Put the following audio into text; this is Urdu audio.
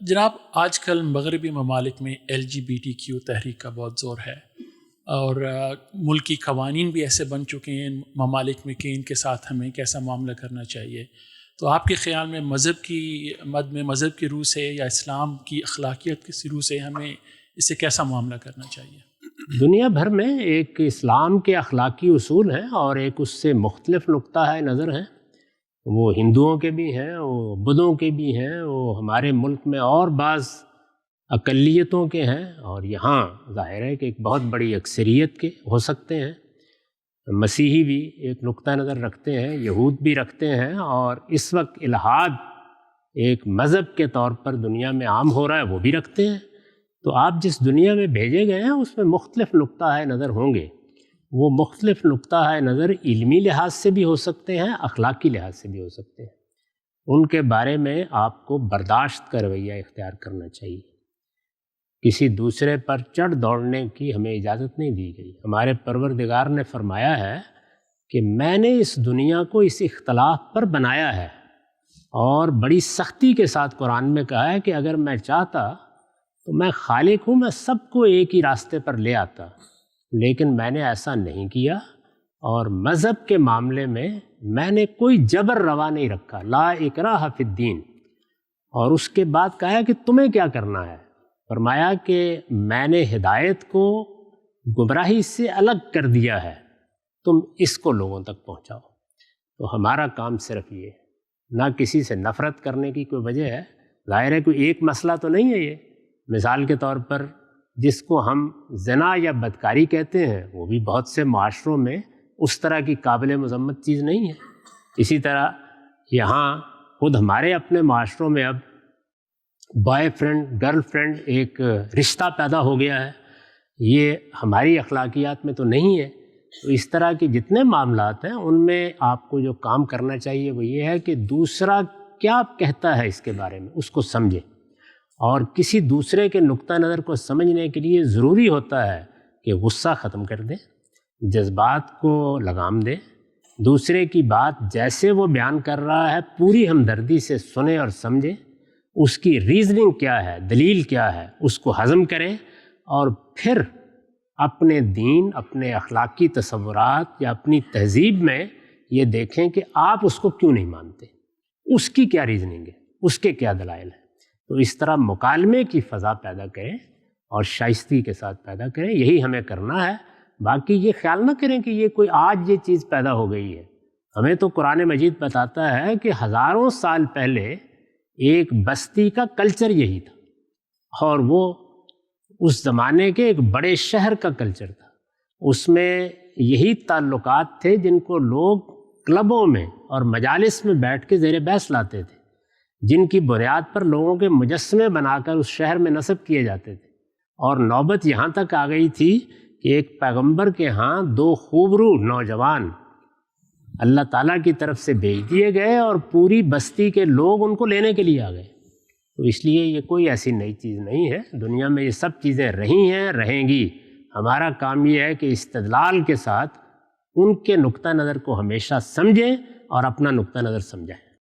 جناب آج کل مغربی ممالک میں LGBTQ تحریک کا بہت زور ہے اور ملکی قوانین بھی ایسے بن چکے ہیں ممالک میں کہ ان کے ساتھ ہمیں کیسا معاملہ کرنا چاہیے. تو آپ کے خیال میں مذہب کی روح سے یا اسلام کی اخلاقیات کی روح سے ہمیں اس سے کیسا معاملہ کرنا چاہیے؟ دنیا بھر میں ایک اسلام کے اخلاقی اصول ہیں اور ایک اس سے مختلف نقطہ نظر ہیں. وہ ہندوؤں کے بھی ہیں، وہ بدھوں کے بھی ہیں، وہ ہمارے ملک میں اور بعض اقلیتوں کے ہیں، اور یہاں ظاہر ہے کہ ایک بہت بڑی اکثریت کے ہو سکتے ہیں. مسیحی بھی ایک نقطہ نظر رکھتے ہیں، یہود بھی رکھتے ہیں، اور اس وقت الحاد ایک مذہب کے طور پر دنیا میں عام ہو رہا ہے وہ بھی رکھتے ہیں. تو آپ جس دنیا میں بھیجے گئے ہیں اس میں مختلف نقطہ نظر ہوں گے. وہ مختلف نقطہ نظر علمی لحاظ سے بھی ہو سکتے ہیں، اخلاقی لحاظ سے بھی ہو سکتے ہیں. ان کے بارے میں آپ کو برداشت کا رویہ اختیار کرنا چاہیے. کسی دوسرے پر چڑھ دوڑنے کی ہمیں اجازت نہیں دی گئی. ہمارے پروردگار نے فرمایا ہے کہ میں نے اس دنیا کو اس اختلاف پر بنایا ہے، اور بڑی سختی کے ساتھ قرآن میں کہا ہے کہ اگر میں چاہتا تو میں خالق ہوں، میں سب کو ایک ہی راستے پر لے آتا، لیکن میں نے ایسا نہیں کیا. اور مذہب کے معاملے میں نے کوئی جبر روا نہیں رکھا، لا اکراہ فی الدین. اور اس کے بعد کہا کہ تمہیں کیا کرنا ہے. فرمایا کہ میں نے ہدایت کو گمراہی سے الگ کر دیا ہے، تم اس کو لوگوں تک پہنچاؤ. تو ہمارا کام صرف یہ ہے، نہ کسی سے نفرت کرنے کی کوئی وجہ ہے. ظاہر ہے کوئی ایک مسئلہ تو نہیں ہے. یہ مثال کے طور پر جس کو ہم زنا یا بدکاری کہتے ہیں وہ بھی بہت سے معاشروں میں اس طرح کی قابل مذمت چیز نہیں ہے. اسی طرح یہاں خود ہمارے اپنے معاشروں میں اب بوائے فرینڈ گرل فرینڈ ایک رشتہ پیدا ہو گیا ہے. یہ ہماری اخلاقیات میں تو نہیں ہے. تو اس طرح کے جتنے معاملات ہیں ان میں آپ کو جو کام کرنا چاہیے وہ یہ ہے کہ دوسرا کیا کہتا ہے اس کے بارے میں اس کو سمجھیں، اور کسی دوسرے کے نقطہ نظر کو سمجھنے کے لیے ضروری ہوتا ہے کہ غصہ ختم کر دیں، جذبات کو لگام دیں، دوسرے کی بات جیسے وہ بیان کر رہا ہے پوری ہمدردی سے سنیں اور سمجھیں، اس کی ریزننگ کیا ہے، دلیل کیا ہے، اس کو ہضم کریں، اور پھر اپنے دین، اپنے اخلاقی تصورات یا اپنی تہذیب میں یہ دیکھیں کہ آپ اس کو کیوں نہیں مانتے، اس کی کیا ریزننگ ہے، اس کے کیا دلائل ہیں. تو اس طرح مکالمے کی فضا پیدا کریں اور شائستگی کے ساتھ پیدا کریں. یہی ہمیں کرنا ہے. باقی یہ خیال نہ کریں کہ یہ کوئی آج یہ چیز پیدا ہو گئی ہے. ہمیں تو قرآن مجید بتاتا ہے کہ ہزاروں سال پہلے ایک بستی کا کلچر یہی تھا، اور وہ اس زمانے کے ایک بڑے شہر کا کلچر تھا. اس میں یہی تعلقات تھے جن کو لوگ کلبوں میں اور مجالس میں بیٹھ کے زیر بحث لاتے تھے، جن کی بنیاد پر لوگوں کے مجسمے بنا کر اس شہر میں نصب کیے جاتے تھے. اور نوبت یہاں تک آ گئی تھی کہ ایک پیغمبر کے ہاں 2 خوبرو نوجوان اللہ تعالیٰ کی طرف سے بھیج دیے گئے اور پوری بستی کے لوگ ان کو لینے کے لیے آ گئے. تو اس لیے یہ کوئی ایسی نئی چیز نہیں ہے. دنیا میں یہ سب چیزیں رہی ہیں، رہیں گی. ہمارا کام یہ ہے کہ استدلال کے ساتھ ان کے نقطہ نظر کو ہمیشہ سمجھیں اور اپنا نقطہ نظر سمجھائیں.